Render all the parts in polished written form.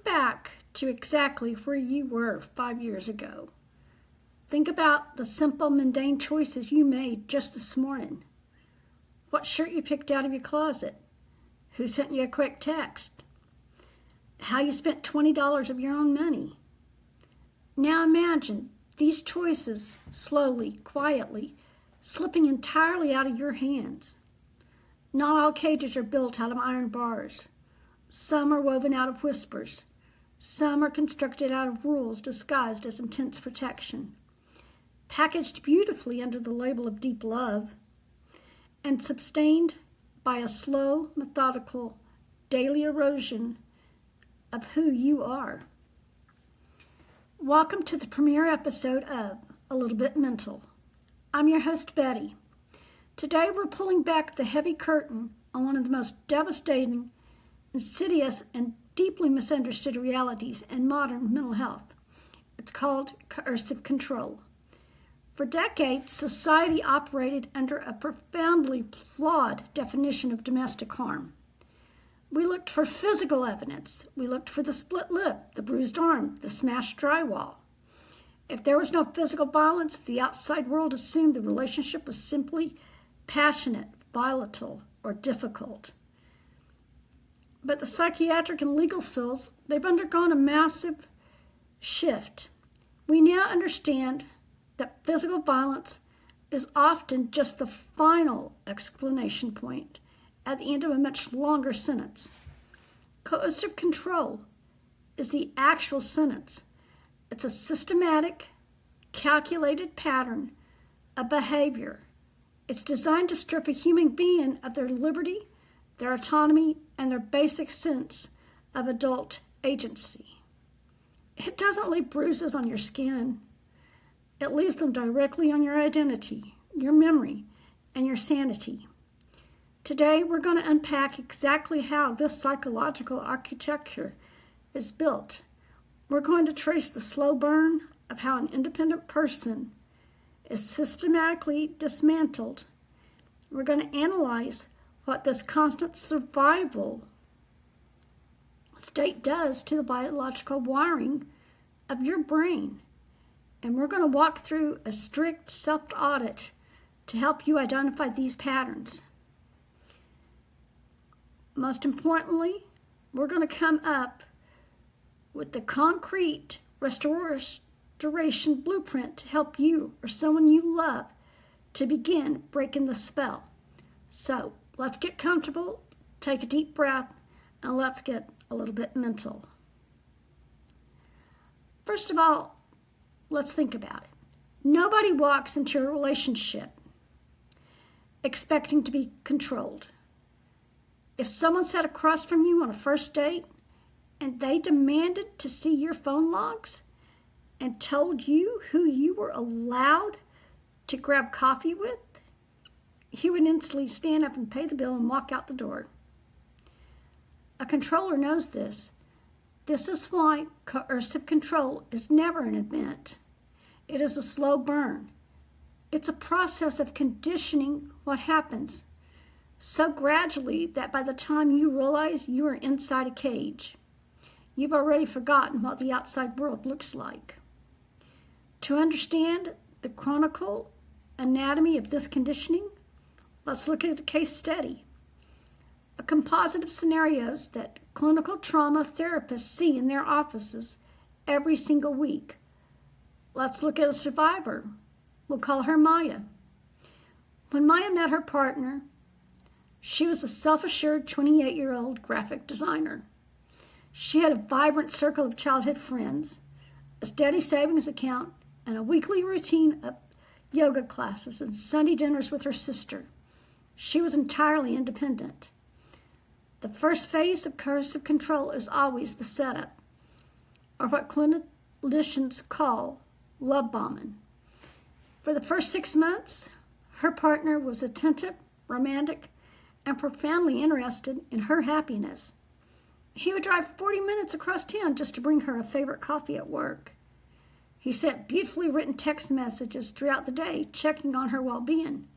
Think back to exactly where you were 5 years ago. Think about the simple, mundane choices you made just this morning. What shirt you picked out of your closet? Who sent you a quick text? How you spent $20 of your own money? Now imagine these choices slowly, quietly, slipping entirely out of your hands. Not all cages are built out of iron bars. Some are woven out of whispers. Some are constructed out of rules disguised as intense protection, packaged beautifully under the label of deep love, and sustained by a slow, methodical, daily erosion of who you are. Welcome to the premiere episode of A Little Bit Mental. I'm your host, Betty. Today we're pulling back the heavy curtain on one of the most devastating, insidious, and deeply misunderstood realities in modern mental health. It's called coercive control. For decades, society operated under a profoundly flawed definition of domestic harm. We looked for physical evidence. We looked for the split lip, the bruised arm, the smashed drywall. If there was no physical violence, the outside world assumed the relationship was simply passionate, volatile, or difficult. But the psychiatric and legal fields, they've undergone a massive shift. We now understand that physical violence is often just the final exclamation point at the end of a much longer sentence. Coercive control is the actual sentence. It's a systematic, calculated pattern of behavior. It's designed to strip a human being of their liberty, their autonomy, and their basic sense of adult agency. It doesn't leave bruises on your skin. It leaves them directly on your identity, your memory, and your sanity. Today, we're going to unpack exactly how this psychological architecture is built. We're going to trace the slow burn of how an independent person is systematically dismantled. We're going to analyze what this constant survival state does to the biological wiring of your brain. And we're going to walk through a strict self-audit to help you identify these patterns. Most importantly, we're going to come up with the concrete restoration blueprint to help you or someone you love to begin breaking the spell. So, let's get comfortable, take a deep breath, and let's get a little bit mental. First of all, let's think about it. Nobody walks into a relationship expecting to be controlled. If someone sat across from you on a first date and they demanded to see your phone logs and told you who you were allowed to grab coffee with, you would instantly stand up and pay the bill and walk out the door. A controller knows this. This is why coercive control is never an event. It is a slow burn. It's a process of conditioning what happens so gradually that by the time you realize you are inside a cage, you've already forgotten what the outside world looks like. To understand the chronicle anatomy of this conditioning, let's look at a case study. A composite of scenarios that clinical trauma therapists see in their offices every single week. Let's look at a survivor. We'll call her Maya. When Maya met her partner, she was a self-assured 28-year-old graphic designer. She had a vibrant circle of childhood friends, a steady savings account, and a weekly routine of yoga classes and Sunday dinners with her sister. She was entirely independent. The first phase of coercive control is always the setup, or what clinicians call love bombing. For the first 6 months, her partner was attentive, romantic, and profoundly interested in her happiness. He would drive 40 minutes across town just to bring her a favorite coffee at work. He sent beautifully written text messages throughout the day, checking on her well-being.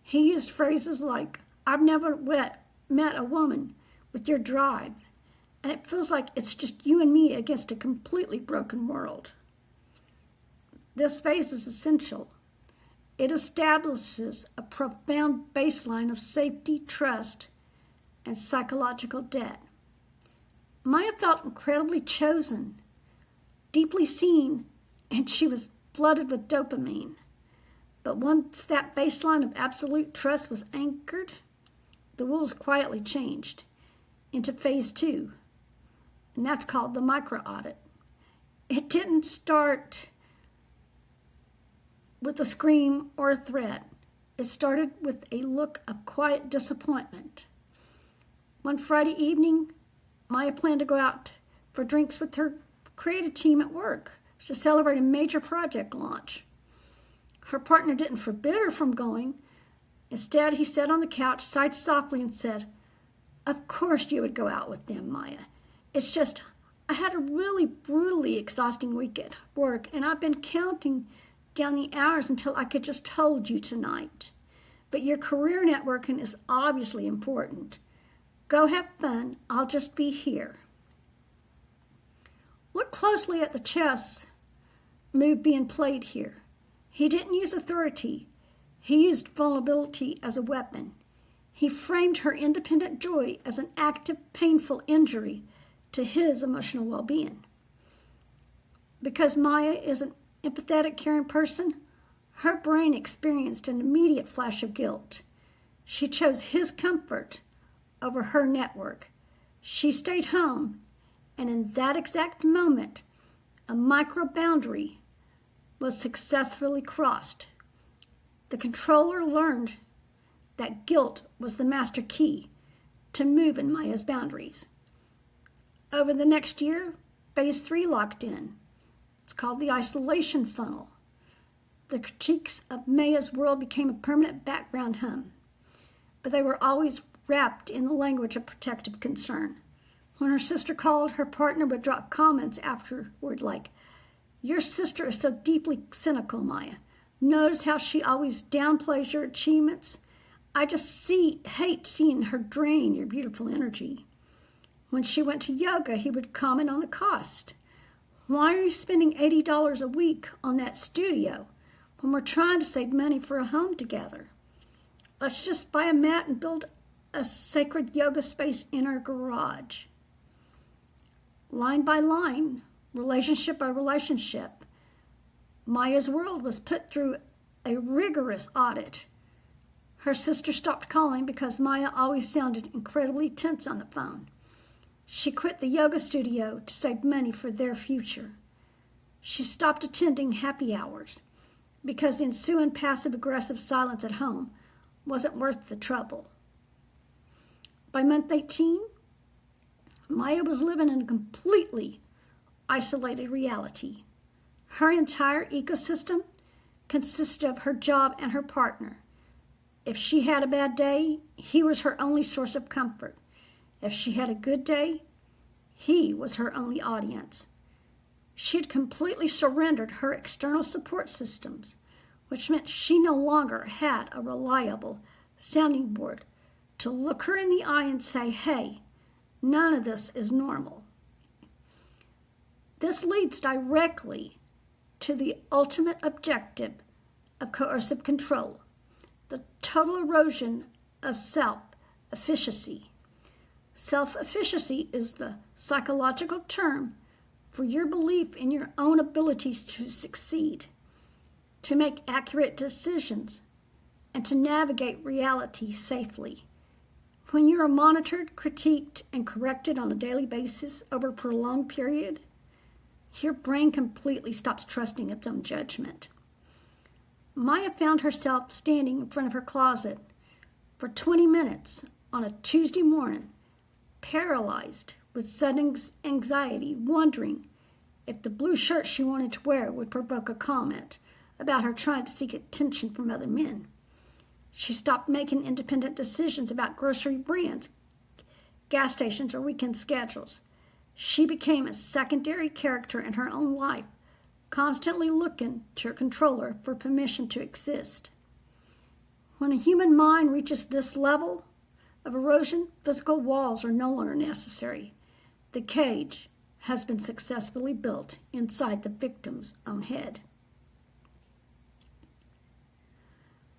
He used phrases like, "I've never met a woman with your drive," and it feels like it's just you and me against a completely broken world. This phase is essential. It establishes a profound baseline of safety, trust, and psychological debt. Maya felt incredibly chosen, deeply seen, and she was flooded with dopamine. But once that baseline of absolute trust was anchored, the rules quietly changed into phase 2, and that's called the micro-audit. It didn't start with a scream or a threat. It started with a look of quiet disappointment. One Friday evening, Maya planned to go out for drinks with her creative team at work to celebrate a major project launch. Her partner didn't forbid her from going. Instead, he sat on the couch, sighed softly, and said, "Of course you would go out with them, Maya. It's just, I had a really brutally exhausting week at work, and I've been counting down the hours until I could just hold you tonight. But your career networking is obviously important. Go have fun. I'll just be here." Look closely at the chess move being played here. He didn't use authority. He used vulnerability as a weapon. He framed her independent joy as an active, painful injury to his emotional well-being. Because Maya is an empathetic, caring person, her brain experienced an immediate flash of guilt. She chose his comfort over her network. She stayed home, and in that exact moment, a micro-boundary was successfully crossed. The controller learned that guilt was the master key to move in Maya's boundaries. Over the next year, phase 3 locked in. It's called the isolation funnel. The critiques of Maya's world became a permanent background hum, but they were always wrapped in the language of protective concern. When her sister called, her partner would drop comments afterward like, "Your sister is so deeply cynical, Maya. Notice how she always downplays your achievements? I just hate seeing her drain your beautiful energy." When she went to yoga, he would comment on the cost. "Why are you spending $80 a week on that studio when we're trying to save money for a home together? Let's just buy a mat and build a sacred yoga space in our garage." Line by line, relationship by relationship, Maya's world was put through a rigorous audit. Her sister stopped calling because Maya always sounded incredibly tense on the phone. She quit the yoga studio to save money for their future. She stopped attending happy hours because the ensuing passive-aggressive silence at home wasn't worth the trouble. By month 18, Maya was living in a completely isolated reality. Her entire ecosystem consisted of her job and her partner. If she had a bad day, he was her only source of comfort. If she had a good day, he was her only audience. She had completely surrendered her external support systems, which meant she no longer had a reliable sounding board to look her in the eye and say, "Hey, none of this is normal." This leads directly to the ultimate objective of coercive control, the total erosion of self-efficacy. Self-efficacy is the psychological term for your belief in your own abilities to succeed, to make accurate decisions, and to navigate reality safely. When you are monitored, critiqued, and corrected on a daily basis over a prolonged period, your brain completely stops trusting its own judgment. Maya found herself standing in front of her closet for 20 minutes on a Tuesday morning, paralyzed with sudden anxiety, wondering if the blue shirt she wanted to wear would provoke a comment about her trying to seek attention from other men. She stopped making independent decisions about grocery brands, gas stations, or weekend schedules. She became a secondary character in her own life, constantly looking to her controller for permission to exist. When a human mind reaches this level of erosion, physical walls are no longer necessary. The cage has been successfully built inside the victim's own head.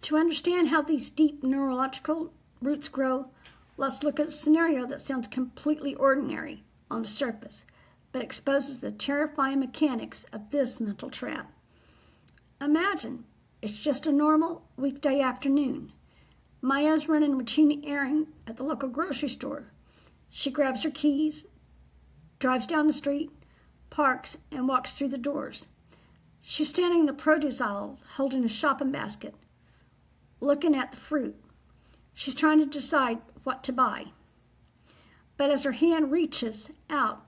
To understand how these deep neurological roots grow, let's look at a scenario that sounds completely ordinary on the surface, but exposes the terrifying mechanics of this mental trap. Imagine it's just a normal weekday afternoon. Maya's running a routine errand at the local grocery store. She grabs her keys, drives down the street, parks, and walks through the doors. She's standing in the produce aisle holding a shopping basket, looking at the fruit. She's trying to decide what to buy. But as her hand reaches out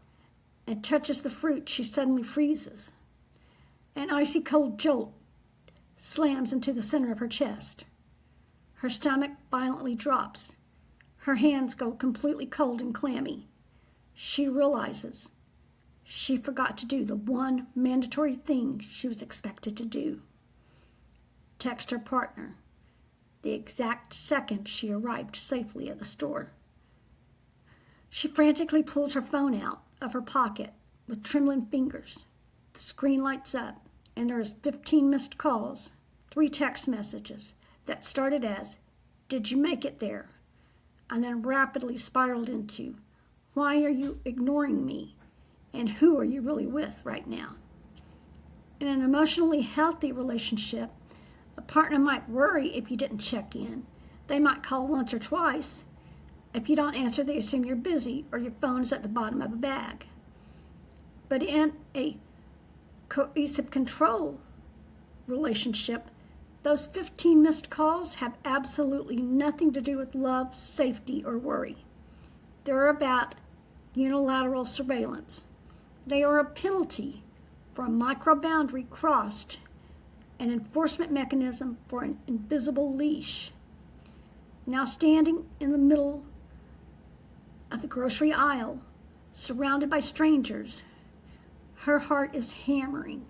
and touches the fruit, she suddenly freezes. An icy cold jolt slams into the center of her chest. Her stomach violently drops. Her hands go completely cold and clammy. She realizes she forgot to do the one mandatory thing she was expected to do: text her partner the exact second she arrived safely at the store. She frantically pulls her phone out of her pocket with trembling fingers. The screen lights up, and there is 15 missed calls, 3 text messages that started as, "Did you make it there?" and then rapidly spiraled into, "Why are you ignoring me? And who are you really with right now?" In an emotionally healthy relationship, a partner might worry if you didn't check in. They might call once or twice. If you don't answer, they assume you're busy or your phone is at the bottom of a bag. But in a coercive control relationship, those 15 missed calls have absolutely nothing to do with love, safety, or worry. They're about unilateral surveillance. They are a penalty for a micro-boundary crossed, an enforcement mechanism for an invisible leash. Now standing in the middle of the grocery aisle, surrounded by strangers, her heart is hammering.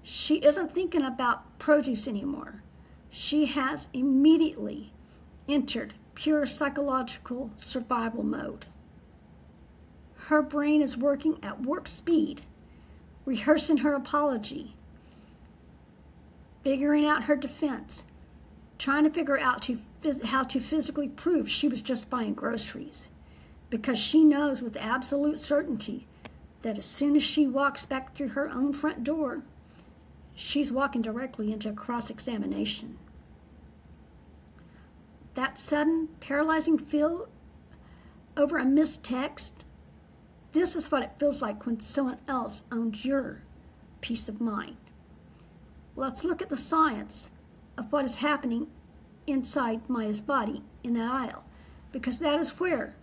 She isn't thinking about produce anymore. She has immediately entered pure psychological survival mode. Her brain is working at warp speed, rehearsing her apology, figuring out her defense, trying to figure out how to physically prove she was just buying groceries, because she knows with absolute certainty that as soon as she walks back through her own front door, she's walking directly into a cross-examination. That sudden, paralyzing feel over a missed text, this is what it feels like when someone else owns your peace of mind. Let's look at the science of what is happening inside Maya's body in that aisle, because that is where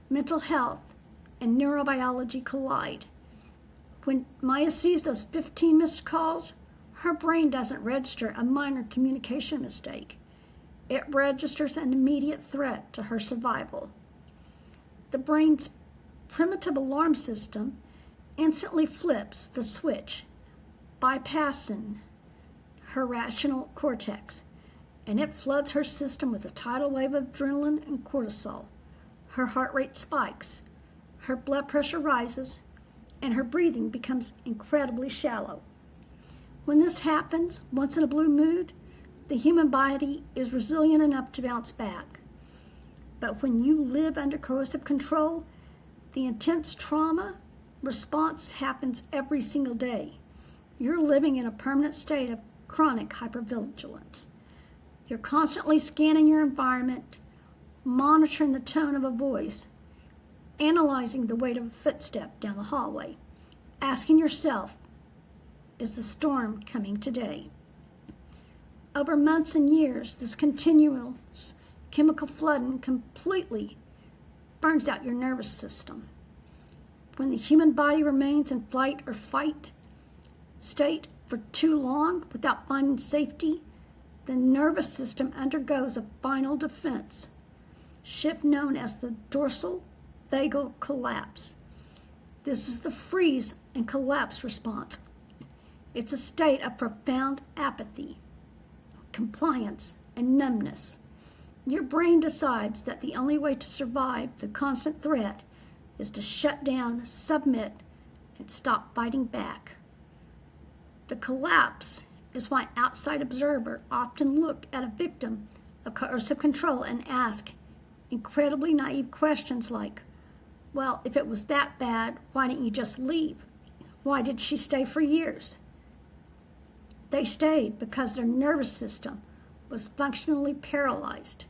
mental health and neurobiology collide. When Maya sees those 15 missed calls, her brain doesn't register a minor communication mistake. It registers an immediate threat to her survival. The brain's primitive alarm system instantly flips the switch, bypassing her rational cortex, and it floods her system with a tidal wave of adrenaline and cortisol. Her heart rate spikes, her blood pressure rises, and her breathing becomes incredibly shallow. When this happens, once in a blue mood, the human body is resilient enough to bounce back. But when you live under coercive control, the intense trauma response happens every single day. You're living in a permanent state of chronic hypervigilance. You're constantly scanning your environment, monitoring the tone of a voice, analyzing the weight of a footstep down the hallway, asking yourself, is the storm coming today? Over months and years, this continuous chemical flooding completely burns out your nervous system. When the human body remains in flight or fight state for too long without finding safety, the nervous system undergoes a final defense shift known as the dorsal vagal collapse. This is the freeze and collapse response. It's a state of profound apathy, compliance, and numbness. Your brain decides that the only way to survive the constant threat is to shut down, submit, and stop fighting back. The collapse is why outside observers often look at a victim of coercive control and ask incredibly naive questions like, well, if it was that bad, why didn't you just leave? Why did she stay for years? They stayed because their nervous system was functionally paralyzed.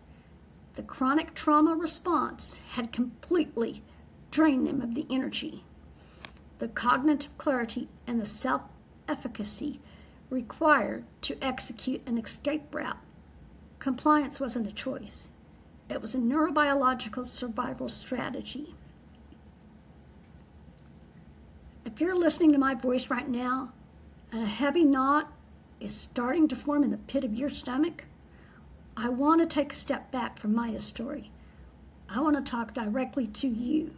The chronic trauma response had completely drained them of the energy, the cognitive clarity, and the self-efficacy required to execute an escape route. Compliance wasn't a choice. It was a neurobiological survival strategy. If you're listening to my voice right now and a heavy knot is starting to form in the pit of your stomach, I want to take a step back from my story. I want to talk directly to you.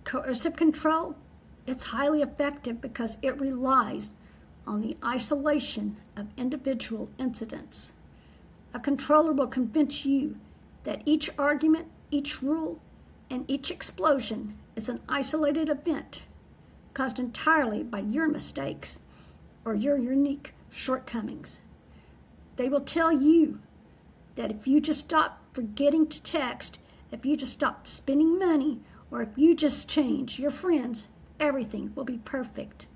Coercive control, it's highly effective because it relies on the isolation of individual incidents. A controller will convince you that each argument, each rule, and each explosion is an isolated event caused entirely by your mistakes or your unique shortcomings. They will tell you that if you just stop forgetting to text, if you just stop spending money, or if you just change your friends, everything will be perfect.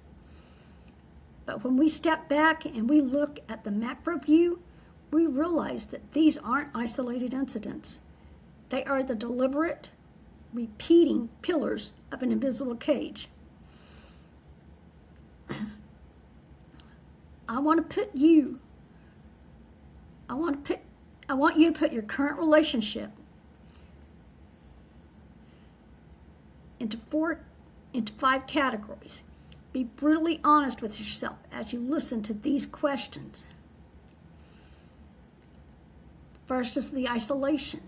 But when we step back and we look at the macro view, we realize that these aren't isolated incidents. They are the deliberate, repeating pillars of an invisible cage. I want you to put your current relationship into 5 categories. Be brutally honest with yourself as you listen to these questions. First is the isolation.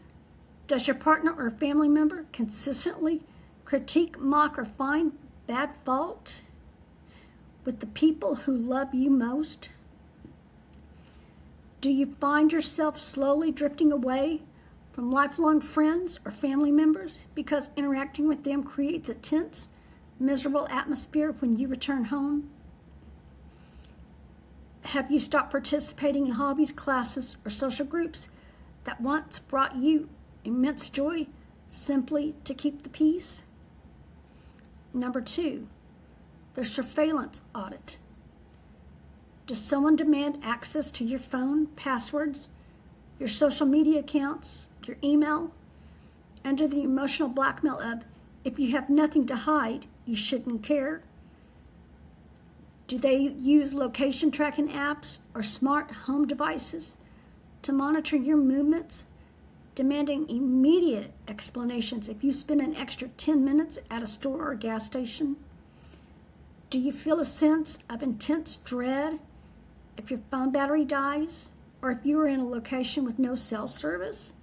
Does your partner or family member consistently critique, mock, or find bad fault with the people who love you most? Do you find yourself slowly drifting away from lifelong friends or family members because interacting with them creates a tense, miserable atmosphere when you return home? Have you stopped participating in hobbies, classes, or social groups that once brought you immense joy simply to keep the peace? Number 2, the surveillance audit. Does someone demand access to your phone, passwords, your social media accounts, your email, under the emotional blackmail of, if you have nothing to hide, you shouldn't care? Do they use location tracking apps or smart home devices to monitor your movements, demanding immediate explanations if you spend an extra 10 minutes at a store or gas station? Do you feel a sense of intense dread if your phone battery dies or if you are in a location with no cell service?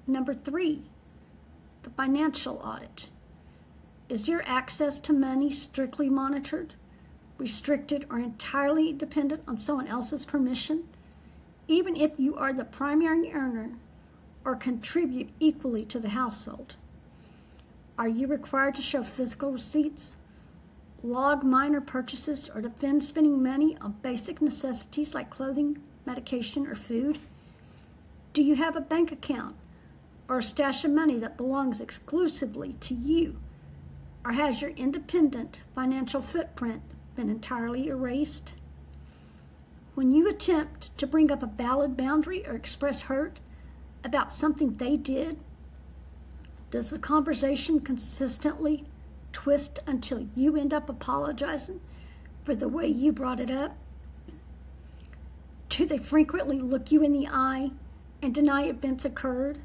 Number 3, the financial audit. Is your access to money strictly monitored, restricted, or entirely dependent on someone else's permission, even if you are the primary earner or contribute equally to the household? Are you required to show physical receipts, log minor purchases, or defend spending money on basic necessities like clothing, medication, or food? Do you have a bank account or a stash of money that belongs exclusively to you? Or has your independent financial footprint been entirely erased? When you attempt to bring up a valid boundary or express hurt about something they did, does the conversation consistently twist until you end up apologizing for the way you brought it up? Do they frequently look you in the eye and deny events occurred,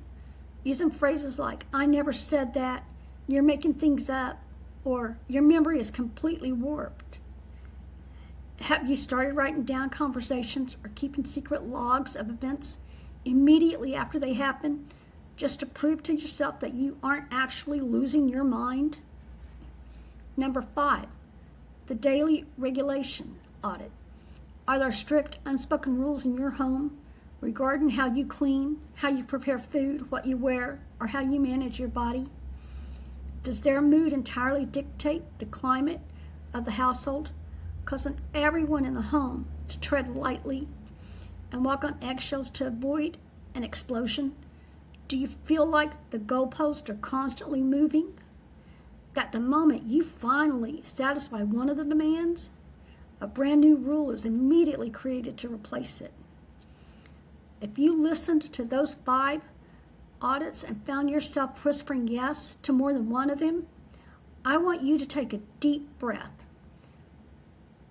using phrases like, I never said that, you're making things up, or your memory is completely warped? Have you started writing down conversations or keeping secret logs of events immediately after they happen, just to prove to yourself that you aren't actually losing your mind? Number 5, the daily regulation audit. Are there strict unspoken rules in your home regarding how you clean, how you prepare food, what you wear, or how you manage your body? Does their mood entirely dictate the climate of the household, causing everyone in the home to tread lightly and walk on eggshells to avoid an explosion? Do you feel like the goalposts are constantly moving? That the moment you finally satisfy one of the demands, a brand new rule is immediately created to replace it? If you listened to those 5 audits and found yourself whispering yes to more than one of them, I want you to take a deep breath.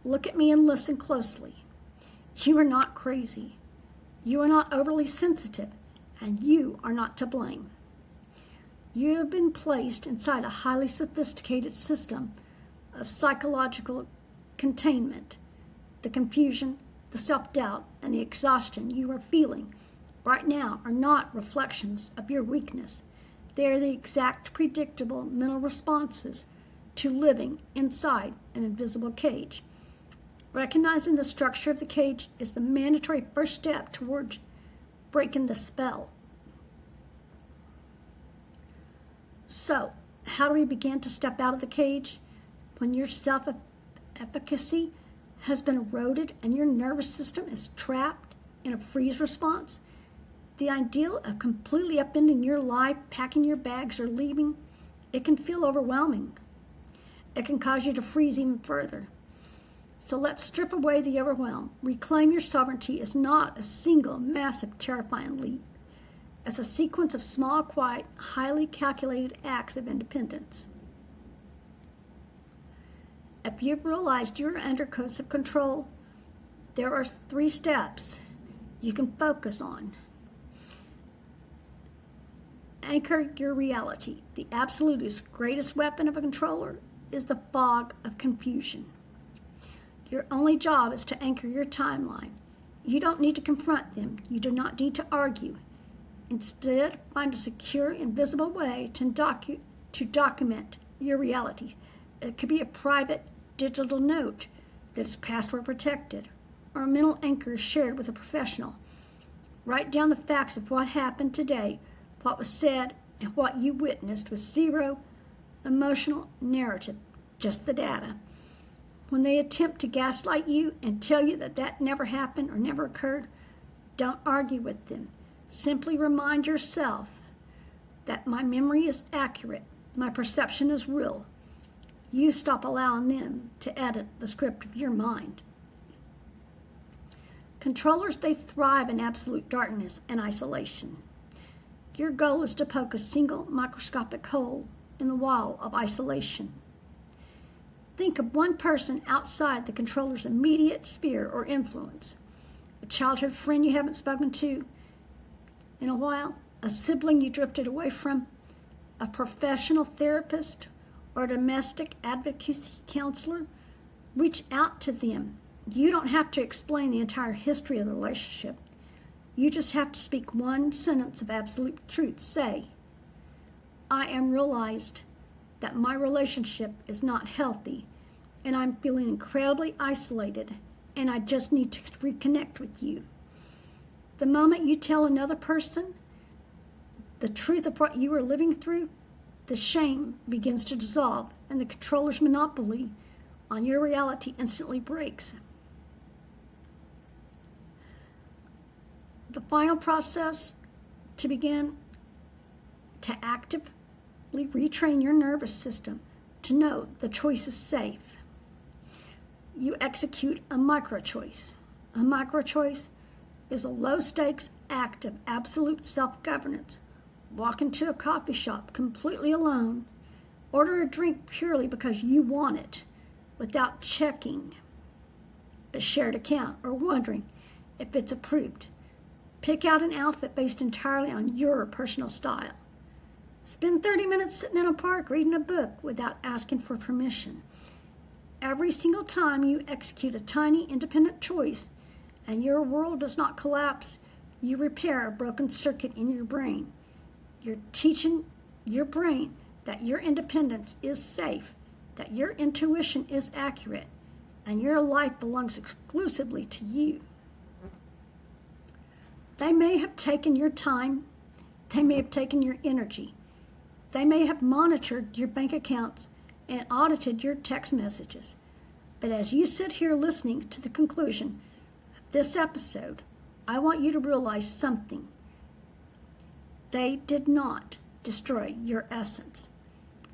Look at me and listen closely. You are not crazy. You are not overly sensitive, and you are not to blame. You have been placed inside a highly sophisticated system of psychological containment. The confusion, the self-doubt, and the exhaustion you are feeling right now are not reflections of your weakness. They are the exact predictable mental responses to living inside an invisible cage. Recognizing the structure of the cage is the mandatory first step towards breaking the spell. So, how do we begin to step out of the cage? When your self-efficacy has been eroded and your nervous system is trapped in a freeze response, the ideal of completely upending your life, packing your bags, or leaving, it can feel overwhelming. It can cause you to freeze even further. So let's strip away the overwhelm. Reclaim your sovereignty is not a single, massive, terrifying leap. It's a sequence of small, quiet, highly calculated acts of independence. If you've realized you're under coercive control, there are 3 steps you can focus on. Anchor your reality. The absolutist greatest weapon of a controller is the fog of confusion. Your only job is to anchor your timeline. You don't need to confront them. You do not need to argue. Instead, find a secure, invisible way to document your reality. It could be a private digital note that is password protected, or a mental anchor shared with a professional. Write down the facts of what happened today, what was said, and what you witnessed with zero emotional narrative, just the data. When they attempt to gaslight you and tell you that that never happened or never occurred, don't argue with them. Simply remind yourself that my memory is accurate, my perception is real. You stop allowing them to edit the script of your mind. Controllers, they thrive in absolute darkness and isolation. Your goal is to poke a single microscopic hole in the wall of isolation. Think of one person outside the controller's immediate sphere or influence. A childhood friend you haven't spoken to in a while, a sibling you drifted away from, a professional therapist, or a domestic advocacy counselor. Reach out to them. You don't have to explain the entire history of the relationship. You just have to speak one sentence of absolute truth. Say, I am realized that my relationship is not healthy, and I'm feeling incredibly isolated, and I just need to reconnect with you. The moment you tell another person the truth of what you are living through, the shame begins to dissolve, and the controller's monopoly on your reality instantly breaks. The final process to begin to actively retrain your nervous system to know the choice is safe. You execute a micro-choice. A micro-choice is a low-stakes act of absolute self-governance. Walk into a coffee shop completely alone. Order a drink purely because you want it, without checking a shared account or wondering if it's approved. Pick out an outfit based entirely on your personal style. Spend 30 minutes sitting in a park reading a book without asking for permission. Every single time you execute a tiny independent choice and your world does not collapse, you repair a broken circuit in your brain. You're teaching your brain that your independence is safe, that your intuition is accurate, and your life belongs exclusively to you. They may have taken your time. They may have taken your energy. They may have monitored your bank accounts and audited your text messages. But as you sit here listening to the conclusion of this episode, I want you to realize something. They did not destroy your essence.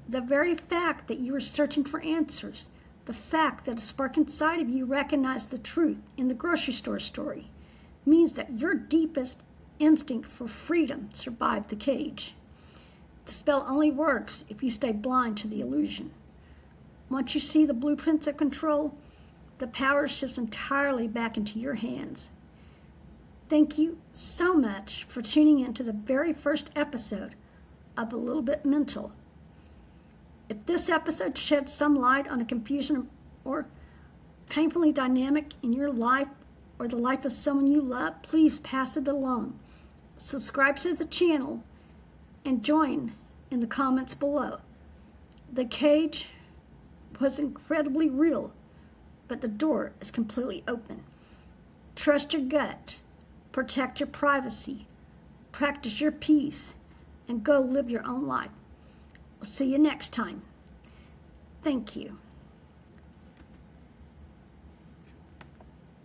The very fact that you were searching for answers, the fact that a spark inside of you recognized the truth in the grocery store story, means that your deepest instinct for freedom survived the cage. The spell only works if you stay blind to the illusion. Once you see the blueprints of control, the power shifts entirely back into your hands. Thank you so much for tuning in to the very first episode of A Little Bit Mental. If this episode sheds some light on a confusion or painfully dynamic in your life or the life of someone you love, please pass it along. Subscribe to the channel and join in the comments below. The cage was incredibly real, but the door is completely open. Trust your gut, protect your privacy, practice your peace, and go live your own life. We'll see you next time. Thank you.